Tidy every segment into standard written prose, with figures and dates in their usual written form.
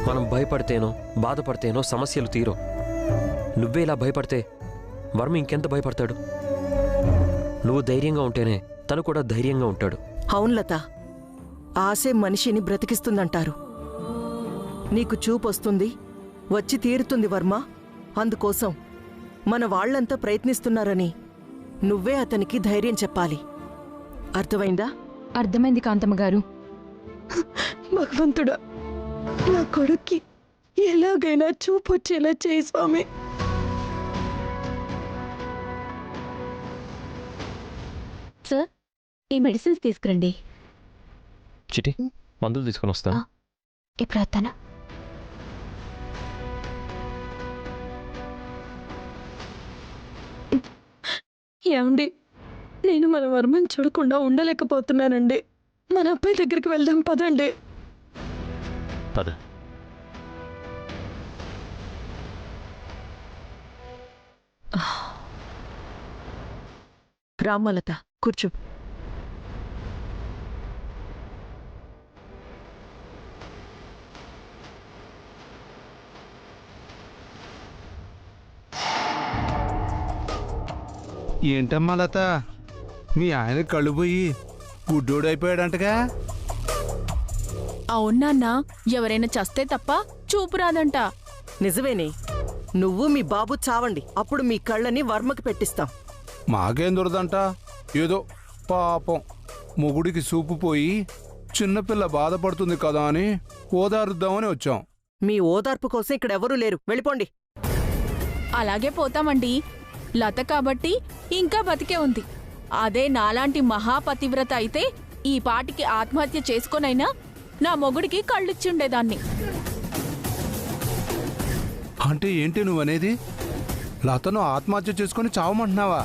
మనం భయపడితేనో బాధపడితేనో సమస్యలు తీరో. నువ్వే ఇలా భయపడితే వర్మ ఇంకెంత భయపడతాడు? నువ్వు ధైర్యంగా ఉంటేనే తను కూడా ధైర్యంగా ఉంటాడు. అవును లత, ఆశే మనిషిని బ్రతికిస్తుందంటారు. నీకు చూపొస్తుంది, వచ్చి తీరుతుంది వర్మ. అందుకోసం మన వాళ్లంతా ప్రయత్నిస్తున్నారని నువ్వే అతనికి ధైర్యం చెప్పాలి. అర్థమైందా? అర్థమైంది కాంతమ్మ గారు. భగవంతుడా, నా కొడుక్కి ఎలాగైనా చూపొచ్చేలా చేయి స్వామి. సార్, ఈ మెడిసిన్స్ తీసుకురండి. చిటి, మందులు తీసుకొని వస్తాను. ఇప్పుడు వస్తాను. ఏమండి, నేను మన వర్మని చూడకుండా ఉండలేకపోతున్నానండి. మన అబ్బాయి దగ్గరికి వెళ్దాం పదండి. పద. రామలత, కూర్చో. ఏంటమ్మా లత, మీ ఆయన కళ్ళు పోయి గుడ్డోడైపోయాడంటగా? అవునా, ఎవరైనా చస్తే తప్ప చూపు రాదంట. నిజమేనే. నువ్వు మీ బాబు చావండి, అప్పుడు మీ కళ్ళని వర్మకి పెట్టిస్తాం. మాకేం దొరదంట. ఏదో పాపం మొగుడికి సూపు పోయి చిన్నపిల్ల బాధపడుతుంది కదా అని ఓదారుద్దామని వచ్చాం. మీ ఓదార్పు కోసం ఇక్కడెవరూ లేరు, వెళ్ళిపోండి. అలాగే పోతామండి. లత కాబట్టి ఇంకా బతికే ఉంది. అదే నాలాంటి మహాపతివ్రత అయితే ఈ పాటికి ఆత్మహత్య చేసుకోనైనా నా మొగుడికి కళ్ళిచ్చుండేదాన్ని. అంటే ఏంటి నువ్వనేది? లతను ఆత్మహత్య చేసుకుని చావమంటున్నావా?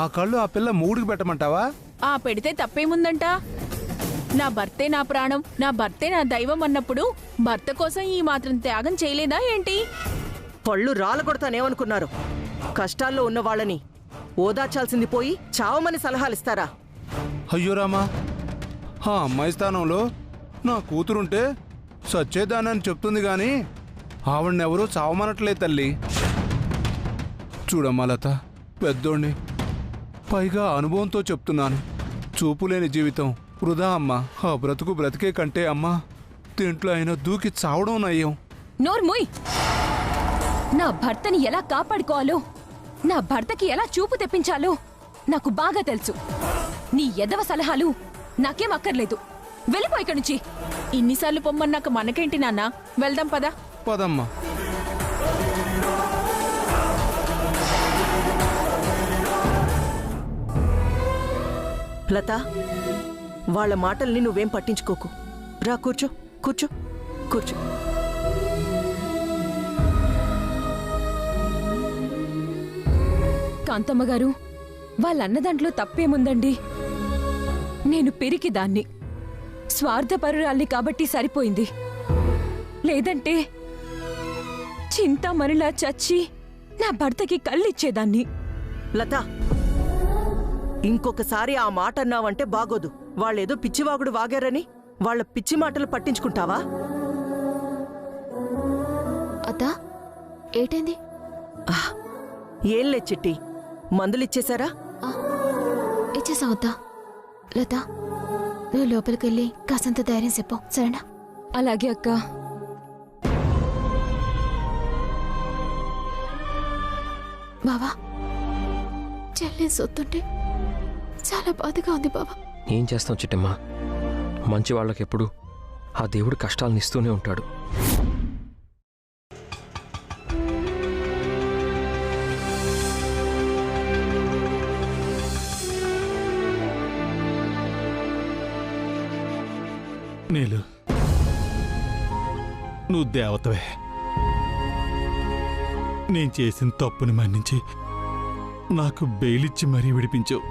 ఆ కళ్ళు ఆ పిల్ల మూడికి పెట్టమంటావా? ఆ పెడితే తప్పేముందంట? నా భర్తే నా ప్రాణం, నా భర్తే నా దైవం అన్నప్పుడు భర్త కోసం ఈ మాత్రం త్యాగం చేయలేదా ఏంటి? పళ్ళు రాలగొడతానేమనుకున్నారు? కష్టాల్లో ఉన్న వాళ్ళని ఓదార్చాల్సింది పోయి చావమని సలహాలిస్తారా? అయ్యో రామా, ఆ అమ్మాయి స్థానంలో నా కూతురుంటే సచ్చేదానని చెప్తుంది గాని ఆవిడనెవరూ చావమనట్లే తల్లి. చూడమ్మా లత, పెద్దోణ్ణి, పైగా అనుభవంతో చెప్తున్నాను. చూపులేని జీవితం వృధా అమ్మా. ఆ బ్రతుకు బ్రతికే కంటే అమ్మా దీంట్లో అయినా దూకి చావడం నయ్యం. నోర్ముయ్! నా భర్తని ఎలా కాపాడుకోవాలో, నా భర్తకి ఎలా చూపు తెప్పించాలో నాకు బాగా తెలుసు. నీ ఎదవ సలహాలు నాకేం అక్కర్లేదు. వెళ్ళిపో ఇక్కడి నుంచి. ఇన్నిసార్లు పొమ్మన్నాక మనకేంటి నాన్న? వెళ్దాం పదా. పదమ్మా. లత, వాళ్ళ మాటల్ని నువ్వేం పట్టించుకోకు. రా, కూర్చో కూర్చో కూర్చో. కాంతమ్మ గారు, వాళ్ళన్న దాంట్లో తప్పేముందండి? నేను పిరికిదాన్ని, స్వార్థపరురాల్ని కాబట్టి సరిపోయింది. లేదంటే చింతామణిలా చచ్చి నా భర్తకి కళ్ళిచ్చేదాన్ని. లత, ఇంకొకసారి ఆ మాట అన్నావంటే బాగోదు. వాళ్ళేదో పిచ్చివాగుడు వాగారని వాళ్ళ పిచ్చి మాటలు పట్టించుకుంటావా? అత్తా, ఏటైంది? ఏం లే చిట్టి, మందులిచ్చేశారా? ఇచ్చేసా వద్దా. లత, నువ్వు లోపలికెళ్ళి కాసంత ధైర్యం చెప్పు, సరేనా? అలాగే అక్క. బావా, చెల్లి సొత్తుంటే చాలా బాధగా ఉంది బావా. ఏం చేస్తాం చిట్టమ్మా, మంచి వాళ్ళకెప్పుడు ఆ దేవుడు కష్టాలను ఇస్తూనే ఉంటాడు. నీలు, నువ్వు దేవతవే. నేను చేసిన తప్పుని మన్నించి నాకు బెయిలిచ్చి మరీ విడిపించావు.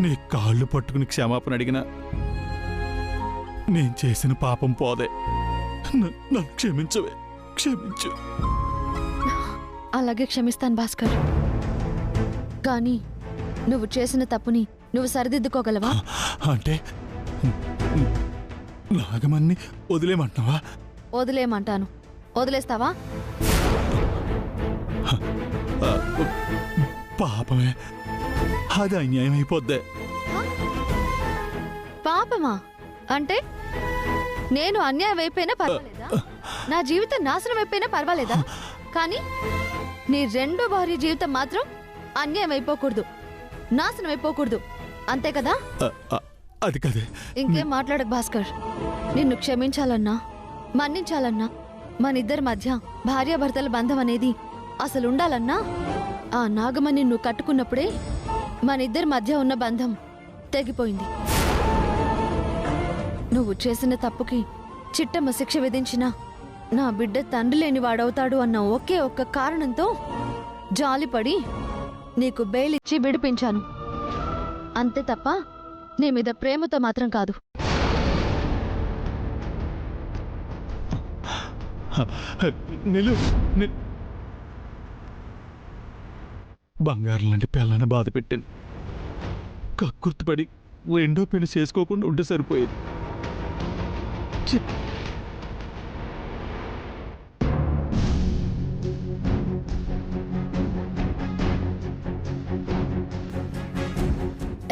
నీ కాళ్ళు పట్టుకుని క్షమాపణ అడిగినా నేను చేసిన పాపం పోదే. నన్ను క్షమించవే, క్షమించు. అలాగే క్షమిస్తాను భాస్కర్, కానీ నువ్వు చేసిన తప్పుని నువ్వు సరిదిద్దుకోగలవా? అంటే నాగమన్ని వదిలేమంటున్నావా? వదిలేయమంటాను. వదిలేస్తావా? పాపమే, అది అన్యాయం అయిపోద్దే. పాపమా అంటే నేను అన్యాయం అయిపోయినా పర్వాలేదా? నా జీవితం నాశనం అయిపోయినా పర్వాలేదా? కానీ నీ రెండో భార్య జీవితం మాత్రం అన్యాయం అయిపోకూడదు, నాశనం అయిపోకూడదు, అంతే కదా? అది కదే. ఇంకేం మాట్లాడకు భాస్కర్. నిన్ను క్షమించాలన్నా మన్నించాలన్నా మనిద్దరి మధ్య భార్యాభర్తల బంధం అనేది అసలు ఉండాలన్నా ఆ నాగమణి నువ్వు కట్టుకున్నప్పుడే మనిద్దరి మధ్య ఉన్న బంధం తెగిపోయింది. నువ్వు చేసిన తప్పుకి చిట్టమ్మ శిక్ష విధించిన నా బిడ్డ తండ్రి లేని వాడవుతాడు అన్న ఒకే ఒక్క కారణంతో జాలిపడి నీకు బెయిల్ ఇచ్చి విడిపించాను, అంతే తప్ప నీ మీద ప్రేమతో మాత్రం కాదు. నిలు బంగారం లాంటి పిల్లని బాధ పెట్టాను. కక్కుర్తిపడి రెండో పెళ్లి చేసుకోకుండా ఉంటే సరిపోయేది. ఛీ!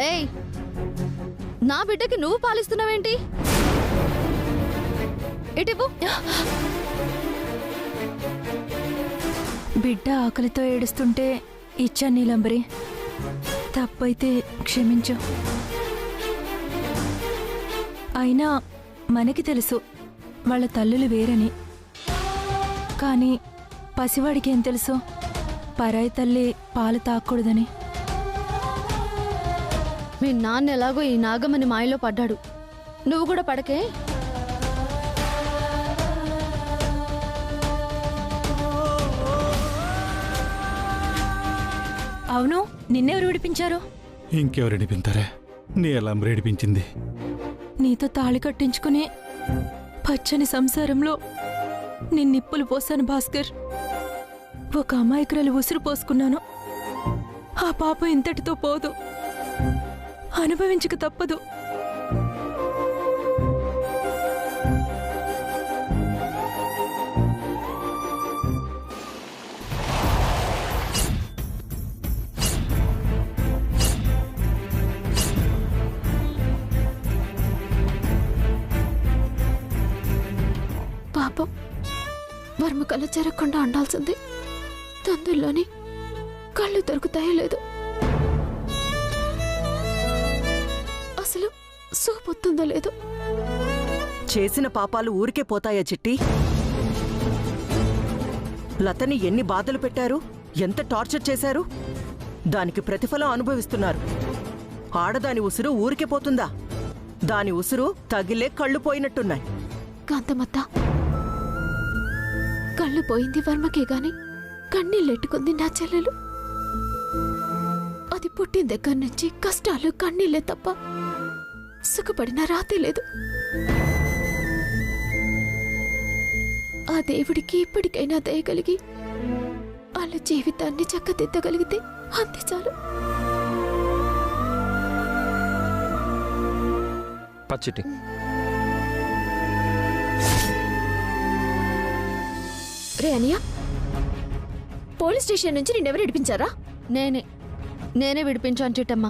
ఏయ్, నా బిడ్డకి నువ్వు పాలిస్తున్నావేంటి? ఇటివ్వు. బిడ్డ ఆకలితో ఏడుస్తుంటే ఇచ్చాను నీలంబరి. తప్పైతే క్షమించు. అయినా మనకి తెలుసు వాళ్ళ తల్లులు వేరని. కానీ పసివాడికి ఏం తెలుసు పరాయి తల్లి పాలు తాకూడదని. మీ నాన్న ఎలాగో ఈ నాగమని మాయలో పడ్డాడు, నువ్వు కూడా పడకే. అవును, నిన్నెవరు విడిపించారు? ఇంకెవరు ఏడిపింతారే? నీలంబరి ఏడిపించింది. నీతో తాళి కట్టించుకుని పచ్చని సంసారంలో నిన్నిప్పులు పోసాను భాస్కర్. ఒక అమాయకురాలు ఉసురు పోసుకున్నాను. ఆ పాపం ఇంతటితో పోదు, అనుభవించక తప్పదు. పాపం వర్మ కళ్ళ జరగకుండా ఉండాల్సింది. తొందరలోని కళ్ళు దొరుకుతాయో లేదు, అసలు సూపొత్తుందో లేదు. చేసిన పాపాలు ఊరికే పోతాయా చిట్టి? లతని ఎన్ని బాధలు పెట్టారు, ఎంత టార్చర్ చేశారు, దానికి ప్రతిఫలం అనుభవిస్తున్నారు. ఆడదాని ఉసురు ఊరికే పోతుందా? దాని ఉసురు తగిలే కళ్ళు పోయినట్టున్నాయి. కాంతమత్త, కళ్ళు పోయింది వర్మకే గాని కన్నీళ్ళెట్టుకుంది నా చెల్లెలు. అది పుట్టిన దగ్గర నుంచి కష్టాలు కన్నీళ్ళే తప్ప సుఖపడిన రాతే లేదు. ఆ దేవుడికి ఇప్పటికైనా దయగలిగి వాళ్ళ జీవితాన్ని చక్కదిద్దగలిగితే అంతే చాలు. పచ్చిటి రే అనియా, పోలీస్ స్టేషన్ నుంచి నిన్నెవరు విడిపించారా? నేనే విడిపించాను చిట్టమ్మ.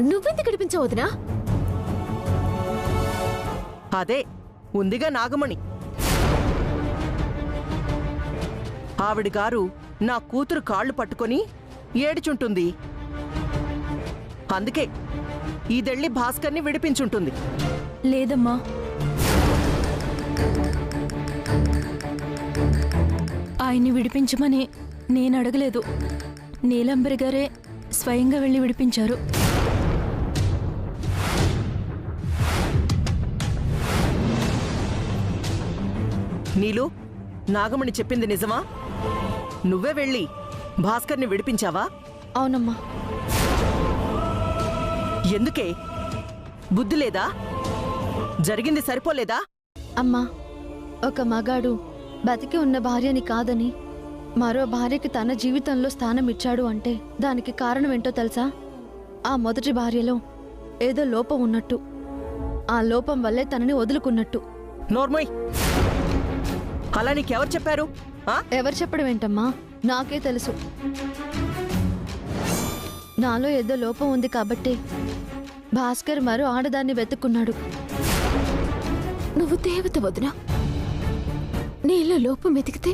నువ్వెందుకు విడిపించావు వదినా? అదే ఉందిగా నాగమణి. ఆవిడ గారు నా కూతురు కాళ్ళు పట్టుకొని ఏడుచుంటుంది. అందుకే ఇదెళ్ళి భాస్కర్ని విడిపించుంటుంది. లేదమ్మా, ఆయన్ని విడిపించమని నేను అడగలేదు. నీలంబరి గారే స్వయంగా వెళ్ళి విడిపించారు. నీలు, నాగమణి చెప్పింది నిజమా? నువ్వే వెళ్ళి భాస్కర్ని విడిపించావా? అవునమ్మా. ఎందుకే? బుద్ధి లేదా? జరిగింది సరిపోలేదా? అమ్మా, ఒక మగాడు బతికి ఉన్న భార్యని కాదని మరో భార్యకి తన జీవితంలో స్థానం ఇచ్చాడు అంటే దానికి కారణం ఏంటో తెలుసా? ఆ మొదటి భార్యలో ఏదో లోపం ఉన్నట్టు, ఆ లోపం వల్లే తనని వదులుకున్నట్టు. నోర్మోయ్, అలా నీకెవరు చెప్పారు? ఎవరు చెప్పడం ఏంటమ్మా, నాకే తెలుసు. నాలో ఏదో లోపం ఉంది కాబట్టి భాస్కర్ మరో ఆడదాన్ని వెతుక్కున్నాడు. నువ్వు దేవత వదినా, నీలో లోపం వెతికితే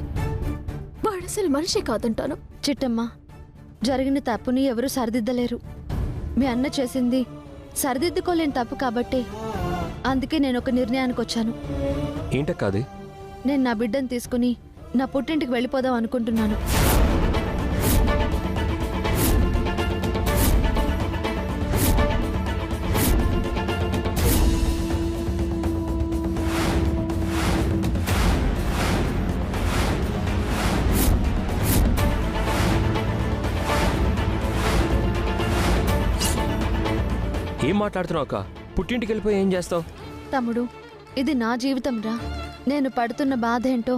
వాడసలు మనిషే కాదంటాను. చిట్టమ్మా, జరిగిన తప్పుని ఎవరూ సరిదిద్దలేరు. మీ అన్న చేసింది సరిదిద్దుకోలేని తప్పు కాబట్టి అందుకే నేను ఒక నిర్ణయానికి వచ్చాను. ఏంటక్కాది? నేను నా బిడ్డను తీసుకుని నా పుట్టింటికి వెళ్ళిపోదాం అనుకుంటున్నాను. ఏం మాట్లాడుతున్నావు అక్క? పుట్టింటికి వెళ్ళిపోయి ఏం చేస్తావు? తమ్ముడు, ఇది నా జీవితం రా. నేను పడుతున్న బాధ ఏంటో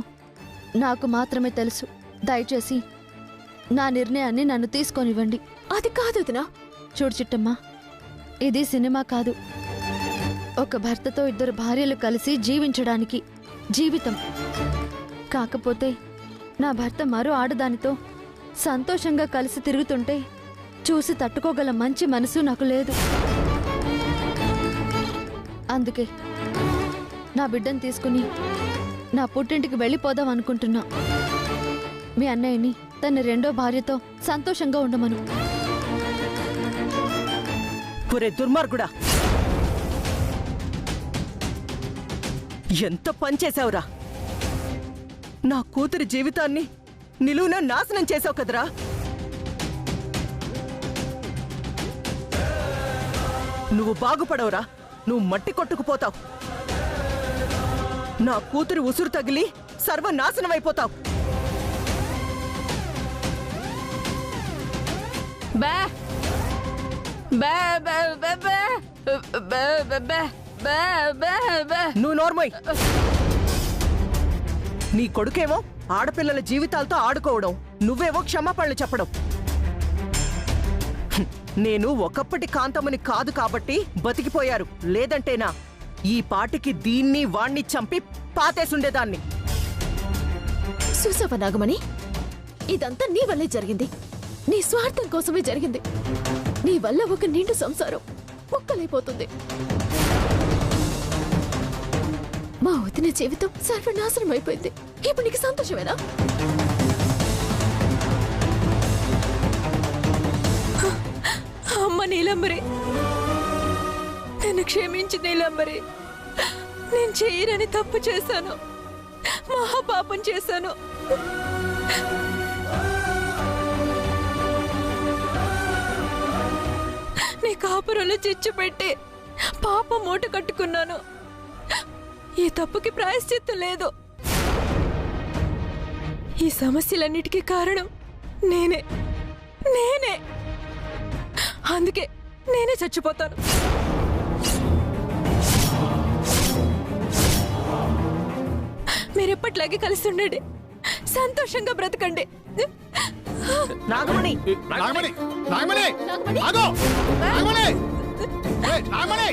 నాకు మాత్రమే తెలుసు. దయచేసి నా నిర్ణయాన్ని నన్ను తీసుకొనివ్వండి. అది కాదు వదినా. చూడు చిట్టమ్మా, ఇది సినిమా కాదు. ఒక భర్తతో ఇద్దరు భార్యలు కలిసి జీవించడానికి జీవితం. కాకపోతే నా భర్త మరో ఆడదానితో సంతోషంగా కలిసి తిరుగుతుంటే చూసి తట్టుకోగల మంచి మనసు నాకు లేదు. అందుకే నా బిడ్డను తీసుకుని నా పుట్టింటికి వెళ్ళిపోదాం అనుకుంటున్నా. మీ అన్నయ్యని తన రెండో భార్యతో సంతోషంగా ఉండమను. ఒరే దుర్మార్గుడా, ఎంత పనిచేశావురా! నా కూతురి జీవితాన్ని నిలువున నాశనం చేశావు కదరా! నువ్వు బాగుపడవురా, నువ్వు మట్టి కొట్టుకుపోతావు. నా కూతురి ఉసురు తగిలి సర్వనాశనం అయిపోతావు. నువ్వు నోర్మోయ్. నీ కొడుకేమో ఆడపిల్లల జీవితాలతో ఆడుకోవడం, నువ్వేవో క్షమాపణలు చెప్పడం. నేను ఒకప్పటి కాంతమ్మని కాదు కాబట్టి బతికిపోయారు. లేదంటేనా ఈ పాటికి దీన్ని వాణ్ణి చంపి పాతేసుండేదాన్ని. చూసావా నాగమణి, ఇదంతా నీ వల్లే జరిగింది. నీ స్వార్థం కోసమే జరిగింది. నీ వల్ల ఒక నిండు సంసారం ముక్కలైపోతుంది. మా వదిన జీవితం సర్వనాశనం అయిపోయింది. ఇప్పుడు నీకు సంతోషమేనా? అమ్మ నీలంబరి, నన్ను క్షమించి నీలంబరి. నేను చేయరని తప్పు చేశాను, మహాపాపం చేశాను. నీ కాపురంలో చిచ్చు పెట్టి పాపం మూట కట్టుకున్నాను. ఈ తప్పుకి ప్రాయశ్చిత్తం లేదు. ఈ సమస్యలన్నిటికీ కారణం నేనే. అందుకే నేనే చచ్చిపోతాను. మీరెప్పట్లాగే కలిసి ఉండండి, సంతోషంగా బ్రతకండి. నాగమణి, నాగమణి, నాగమణి, ఆగు! నాగమణి! ఏయ్, నాగమణి!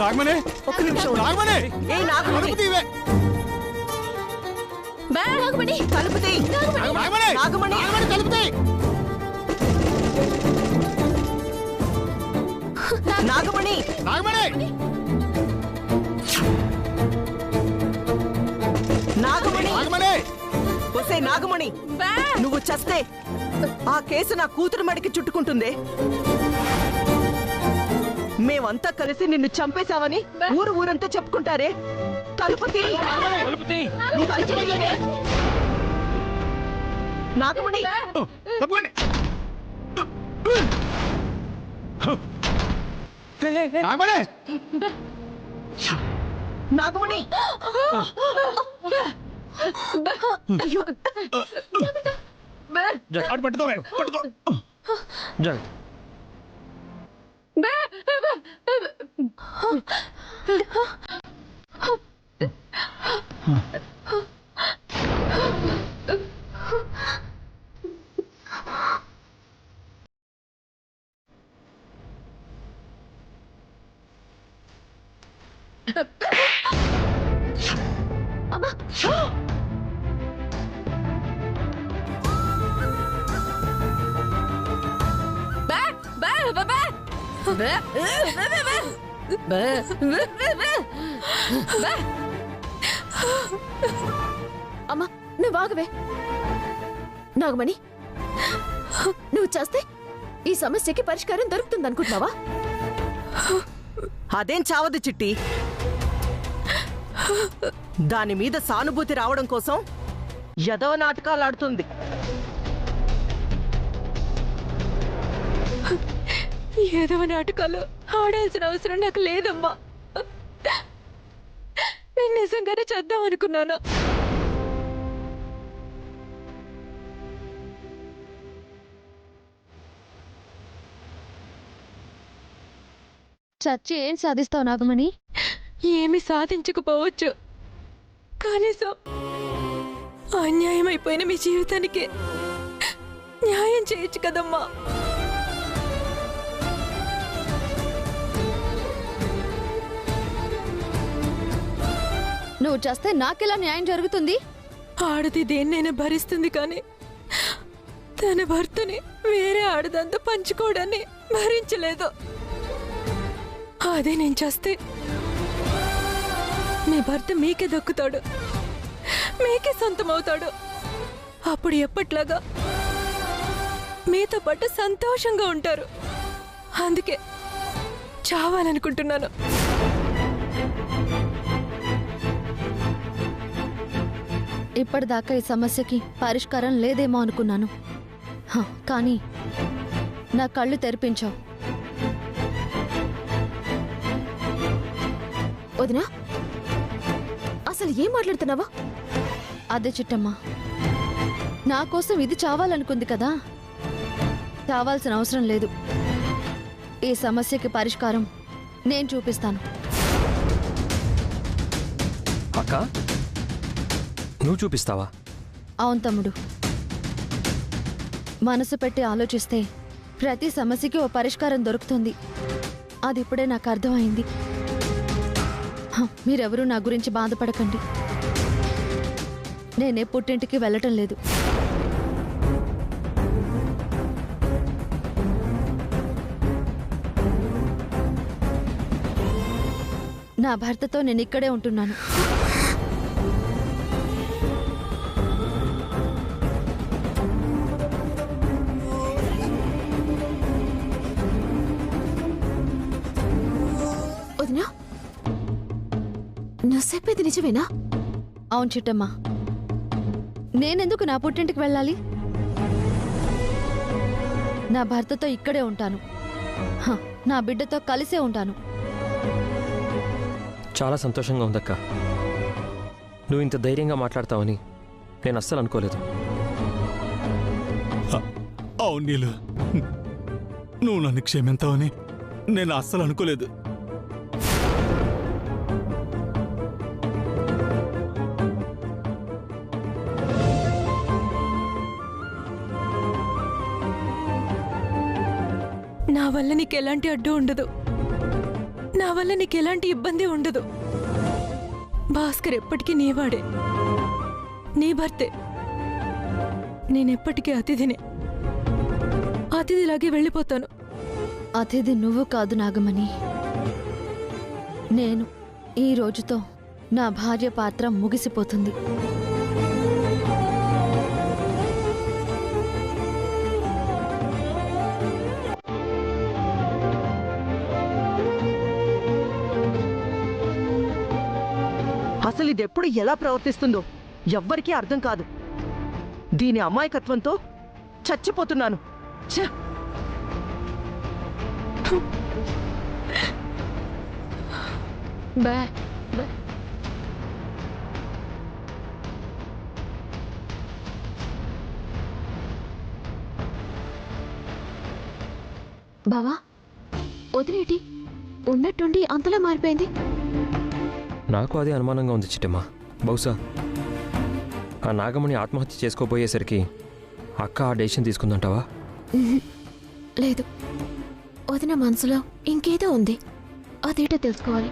నాగమణి, ఒక్క నిమిషం. నాగమణి! ఏ నాగమణి, తలుపు తీవే. నాగమణి, తలుపు తీ. నాగమణి! నాగమణి, నాగమణి, తలుపు తీ. నాగమణి, నాగమణి! నాగమణి, నాగమణి! ఒసే నాగమణి, నువ్వు చస్తే ఆ కేసు నా కూతురు మడికి చుట్టుకుంటుంది. మేమంతా కలిసి నిన్ను చంపేశావని ఊరంతా చెప్పుకుంటారే. తలుపు తీ. నాగమణి, తప్పకండి. నాగమణి! నాగమణి, అయ్యో. అటు పట్టుకో, పట్టుకో. జాగ్రత్త. అమ్మా అమ్మా నువ్వు ఆగవే. నాగమణి, నువ్వు చేస్తే ఈ సమస్యకి పరిష్కారం దొరుకుతుంది అనుకుంటున్నావా? అదేం చావదు చిట్టి. దాని మీద సానుభూతి రావడం కోసం యదవ నాటకాలు ఆడుతుంది. ఏదో నాటకాలు ఆడాల్సిన అవసరం నాకు లేదమ్మా. నేను నిజంగానే చేద్దాం అనుకున్నాను. చచ్చి ఏం సాధిస్తావు నాగమణి? ఏమి సాధించకపోవచ్చు, కనీసం అన్యాయం అయిపోయిన మీ జీవితానికి న్యాయం చేయొచ్చు కదమ్మా. నువ్వు చేస్తే నాకెలా న్యాయం జరుగుతుంది? ఆడది దేన్నైనా భరిస్తుంది, కానీ తన భర్తని వేరే ఆడదంతా పంచుకోవడాన్ని భరించలేదు. అదే నేను చేస్తే మీ భర్త మీకే దక్కుతాడు, మీకే సొంతమవుతాడు. అప్పుడు ఎప్పట్లాగా మీతో పాటు సంతోషంగా ఉంటారు. అందుకే చావాలనుకుంటున్నాను. ఇప్పటిదాకా ఈ సమస్యకి పరిష్కారం లేదేమో అనుకున్నాను. కానీ నా కళ్ళు తెరిపించావు. వదినా, అసలు ఏం మాట్లాడుతున్నావా? అదే చిట్టమ్మా, నా కోసం ఇది చావాలనుకుంది కదా. చావాల్సిన అవసరం లేదు. ఈ సమస్యకి పరిష్కారం నేను చూపిస్తాను. అక్క, నువ్వు చూపిస్తావా? అవును తమ్ముడు, మనసు పెట్టి ఆలోచిస్తే ప్రతి సమస్యకి ఓ పరిష్కారం దొరుకుతుంది. అది ఇప్పుడే నాకు అర్థమైంది. మీరెవరూ నా గురించి బాధపడకండి. నేనే పుట్టింటికి వెళ్ళటం లేదు. నా భర్తతో నేను ఇక్కడే ఉంటున్నాను. వదినా, నువ్వు చెప్పేది నిజమేనా? అవును చిట్టమ్మా, నేనెందుకు నా పుట్టింటికి వెళ్ళాలి? నా భర్తతో ఇక్కడే ఉంటాను. నా బిడ్డతో కలిసే ఉంటాను. చాలా సంతోషంగా ఉందక్క. నువ్వు ఇంత ధైర్యంగా మాట్లాడతావని నేను అస్సలు అనుకోలేదు. అవును నీలు, నువ్వు నన్ను క్షమింతావని నేను అస్సలు అనుకోలేదు. నా వల్ల నీకు ఎలాంటి అడ్డు ఉండదు, నా వల్ల నీకు ఎలాంటి ఇబ్బంది ఉండదు. భాస్కర్ ఎప్పటికీ నీవాడే, నీ భర్తే. నేనెప్పటికీ అతిథినే, అతిథిలాగే వెళ్ళిపోతాను. అతిథి నువ్వు కాదు నాగమణి, నేను. ఈ రోజుతో నా భార్య పాత్ర ముగిసిపోతుంది. అసలు ఇదెప్పుడు ఎలా ప్రవర్తిస్తుందో ఎవ్వరికీ అర్థం కాదు. దీని అమాయకత్వంతో చచ్చిపోతున్నాను. ఛ! బా బావా, వదిలేటి ఉన్నట్టుండి అంతలా మారిపోయింది. నాకు అదే అనుమానంగా ఉంది చిట్టమ్మ. బహుశా ఆ నాగమణి ఆత్మహత్య చేసుకోబోయేసరికి అక్క ఆ డెసిషన్ తీసుకుందంటావా? లేదు, వదిన మనసులో ఇంకేదో ఉంది. అదేటో తెలుసుకోవాలి.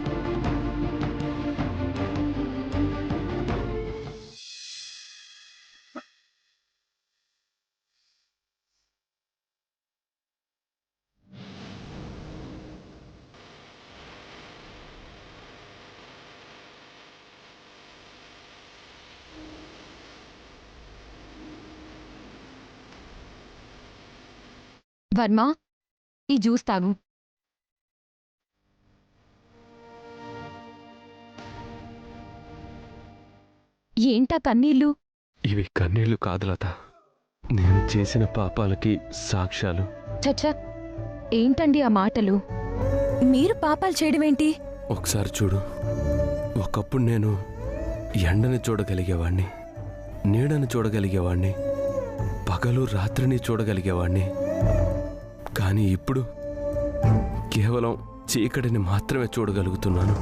వర్మ, ఈ జ్యూస్ తాగు. ఏంటా కన్నీళ్ళు? ఇవి కన్నీళ్లు కాదు లత, నేను చేసిన పాపాలకి సాక్ష్యాలు. చచ్చ, ఏంటండి ఆ మాటలు? మీరు పాపాలు చేయడమేంటి? ఒకసారి చూడు, ఒకప్పుడు నేను ఎండని చూడగలిగేవాణ్ణి, నీడని చూడగలిగేవాణ్ణి, పగలు రాత్రిని చూడగలిగేవాణ్ణి. కానీ ఇప్పుడు కేవలం చీకటిని మాత్రమే చూడగలుగుతున్నాను.